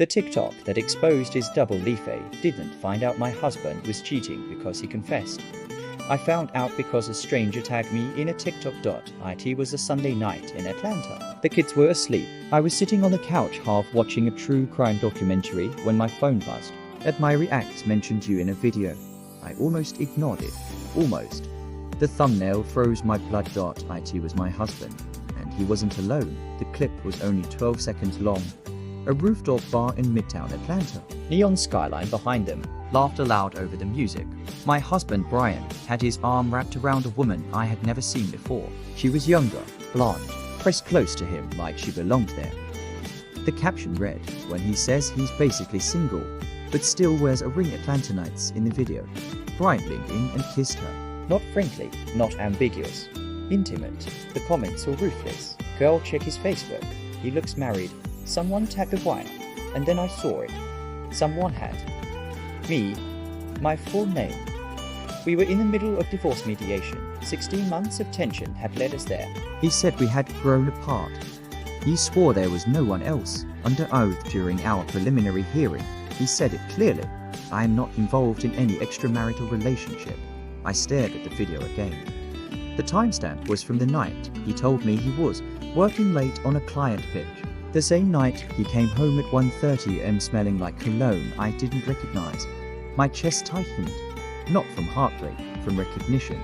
The TikTok that exposed his double life didn't find out my husband was cheating because he confessed. I found out because a stranger tagged me in a TikTok. It was a Sunday night in Atlanta. The kids were asleep. I was sitting on the couch half watching a true crime documentary when my phone buzzed. My reacts mentioned you in a video. I almost ignored it. Almost. The thumbnail froze my blood. It was my husband. And he wasn't alone. The clip was only 12 seconds long. A rooftop bar in Midtown Atlanta. Neon skyline behind them. Laughed aloud over the music. My husband Brian had his arm wrapped around a woman I had never seen before. She was younger, blonde, pressed close to him like she belonged there. The caption read, when he says he's basically single, but still wears a ring Atlanta nights in the video. Brian leaned in and kissed her. Not friendly, not ambiguous. Intimate. The comments were ruthless. Girl, check his Facebook. He looks married. Someone tagged a wife. And then I saw it. Someone had. Me. My full name. We were in the middle of divorce mediation. 16 months of tension had led us there. He said we had grown apart. He swore there was no one else. Under oath during our preliminary hearing, he said it clearly. I am not involved in any extramarital relationship. I stared at the video again. The timestamp was from the night he told me he was working late on a client pitch. The same night he came home at 1:30 am smelling like cologne I didn't recognize. My chest tightened, not from heartbreak, from recognition.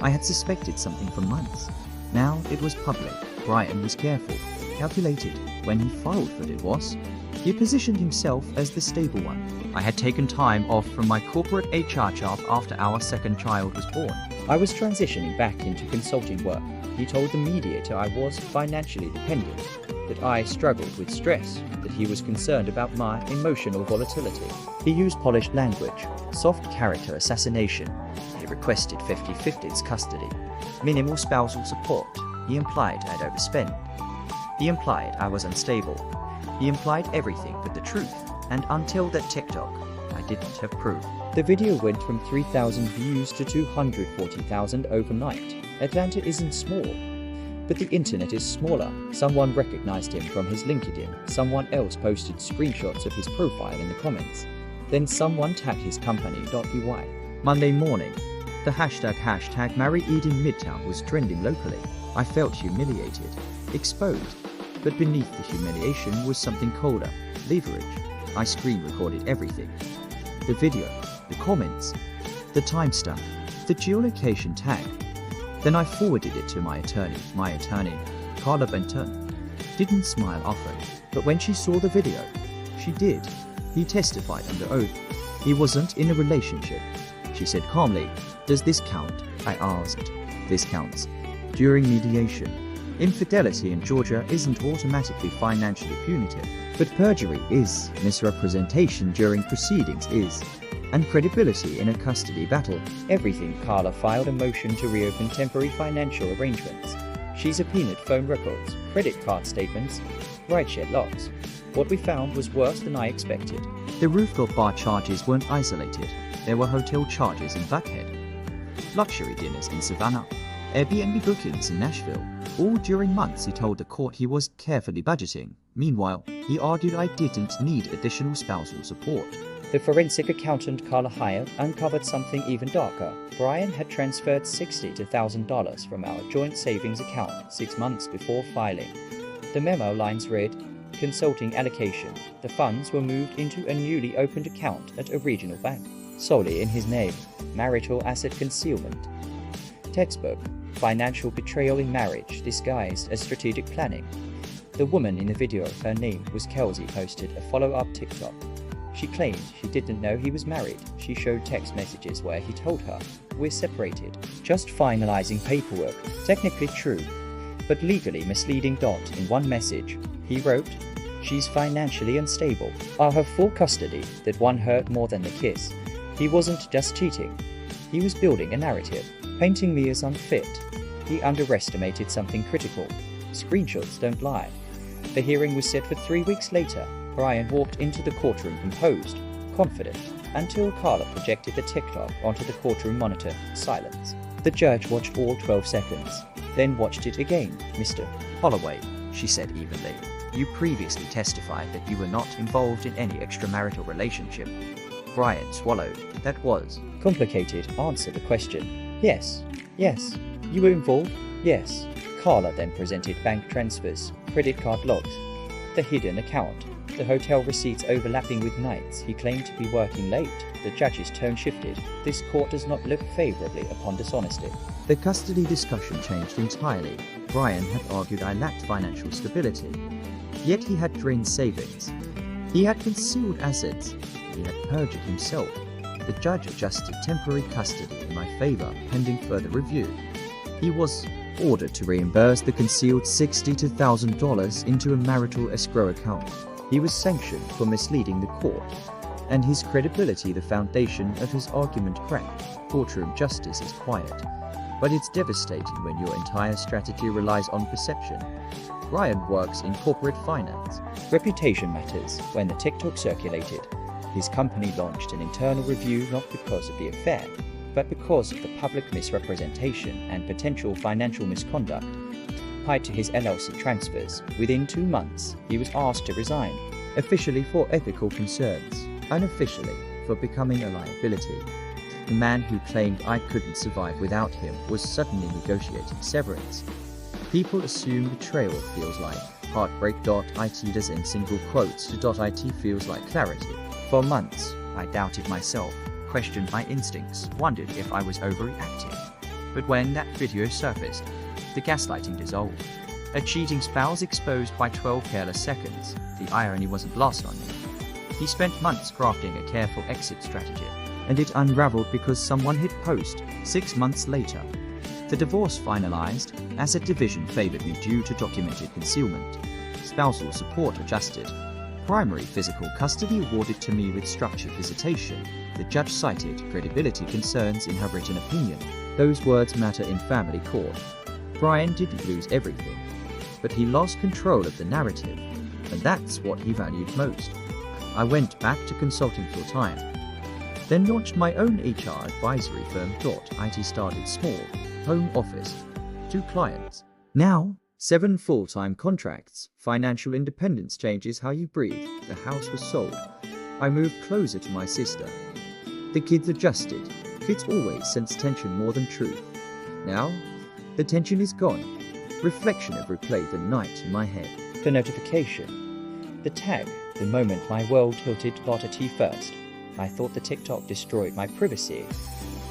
I had suspected something for months. Now it was public. Brian was careful, calculated when he filed for divorce. He positioned himself as the stable one. I had taken time off from my corporate HR job after our second child was born. I was transitioning back into consulting work. He told the mediator I was financially dependent, that I struggled with stress, that he was concerned about my emotional volatility. He used polished language, soft character assassination. He requested 50/50 custody, minimal spousal support. He implied I'd overspend. He implied I was unstable. He implied everything but the truth, and until that TikTok, I didn't have proof. The video went from 3,000 views to 240,000 overnight. Atlanta isn't small, but the internet is smaller. Someone recognized him from his LinkedIn. Someone else posted screenshots of his profile in the comments. Then someone tagged his company.py. Monday morning, the hashtag Marry Eden Midtown was trending locally. I felt humiliated, exposed, but beneath the humiliation was something colder, leverage. I screen recorded everything. The video, the comments, the timestamp, the geolocation tag. Then I forwarded it to my attorney, Carla Benton. Didn't smile often, but when she saw the video, she did. He testified under oath. He wasn't in a relationship. She said calmly, "Does this count?" I asked. "This counts." During mediation, infidelity in Georgia isn't automatically financially punitive, but perjury is, misrepresentation during proceedings is, and credibility in a custody battle. Everything. Carla filed a motion to reopen temporary financial arrangements. She subpoenaed phone records, credit card statements, rideshare logs. What we found was worse than I expected. The rooftop bar charges weren't isolated. There were hotel charges in Buckhead, luxury dinners in Savannah, Airbnb bookings in Nashville, all during months he told the court he was carefully budgeting. Meanwhile, he argued I didn't need additional spousal support. The forensic accountant Carla hired uncovered something even darker. Brian had transferred $60,000 from our joint savings account 6 months before filing. The memo lines read, "Consulting allocation. The funds were moved into a newly opened account at a regional bank, solely in his name. Marital asset concealment." Textbook. Financial betrayal in marriage disguised as strategic planning. The woman in the video, her name was Kelsey, posted a follow-up TikTok. She claimed she didn't know he was married. She showed text messages where he told her, "We're separated, just finalizing paperwork." Technically true, but legally misleading. In one message, he wrote, "She's financially unstable. I'll have full custody." That one hurt more than the kiss. He wasn't just cheating. He was building a narrative, painting me as unfit. He underestimated something critical. Screenshots don't lie. The hearing was set for 3 weeks later. Brian walked into the courtroom composed, confident, until Carla projected the TikTok onto the courtroom monitor. Silence. The judge watched all 12 seconds, then watched it again. "Mr. Holloway," she said evenly, You previously testified that you were not involved in any extramarital relationship. Brian swallowed. That was complicated. Answer the question. Yes. Yes. You were involved? Yes. Carla then presented bank transfers, credit card logs, the hidden account, the hotel receipts overlapping with nights he claimed to be working late. The judge's tone shifted. This court does not look favorably upon dishonesty. The custody discussion changed entirely. Brian had argued I lacked financial stability. Yet he had drained savings. He had concealed assets. He had perjured himself. The judge adjusted temporary custody in my favor pending further review. He was ordered to reimburse the concealed $60,000 to $1,000 into a marital escrow account. He was sanctioned for misleading the court, and his credibility the foundation of his argument cracked. Courtroom justice is quiet, but it's devastating when your entire strategy relies on perception. Brian works in corporate finance. Reputation matters. When the TikTok circulated, his company launched an internal review not because of the affair, but because of the public misrepresentation and potential financial misconduct tied to his LLC transfers. Within 2 months, he was asked to resign, officially for ethical concerns, unofficially for becoming a liability. The man who claimed I couldn't survive without him was suddenly negotiating severance. People assume betrayal feels like heartbreak. It does in single quotes to it feels like clarity. For months, I doubted myself, questioned my instincts, wondered if I was overreacting. But when that video surfaced, the gaslighting dissolved. A cheating spouse exposed by 12 careless seconds. The irony wasn't lost on me. He spent months crafting a careful exit strategy, and it unraveled because someone hit post 6 months later. The divorce finalized, asset division favored me due to documented concealment. Spousal support adjusted. Primary physical custody awarded to me with structured visitation. The judge cited credibility concerns in her written opinion. Those words matter in family court. Brian didn't lose everything, but he lost control of the narrative, and that's what he valued most. I went back to consulting full-time, then launched my own HR advisory firm. It started small, home office, 2 clients. Now, 7 full-time contracts. Financial independence changes how you breathe. The house was sold. I moved closer to my sister. The kids adjusted. Kids always sense tension more than truth. Now, the tension is gone. Reflection of replayed the night in my head. The notification. The tag. The moment my world tilted. It first. I thought the TikTok destroyed my privacy.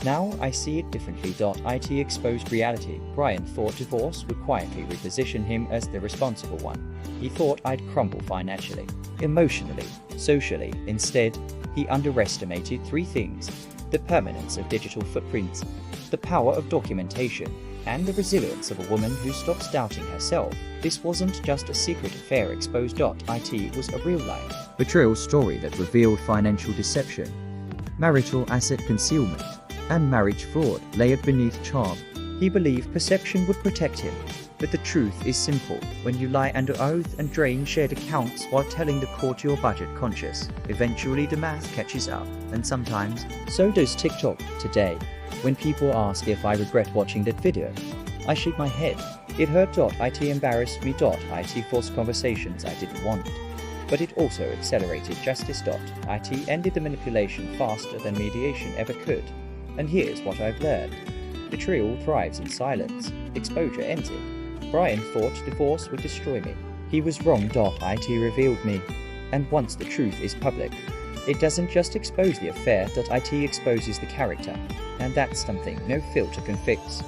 Now I see it differently. It exposed reality. Brian thought divorce would quietly reposition him as the responsible one. He thought I'd crumble financially, emotionally, socially. Instead, he underestimated 3 things: the permanence of digital footprints, the power of documentation, and the resilience of a woman who stops doubting herself. This wasn't just a secret affair exposed. It was a real-life betrayal story that revealed financial deception, marital asset concealment, and marriage fraud layered beneath charm. He believed perception would protect him, but the truth is simple. When you lie under oath and drain shared accounts while telling the court you're budget conscious, eventually the math catches up, and sometimes so does TikTok. Today, when people ask if I regret watching that video, I shake my head. It hurt. It embarrassed me. It forced conversations I didn't want. But it also accelerated justice. It ended the manipulation faster than mediation ever could. And here's what I've learned. Betrayal thrives in silence. Exposure ends it. Brian thought divorce would destroy me. He was wrong. It revealed me. And once the truth is public, it doesn't just expose the affair. It exposes the character. And that's something no filter can fix.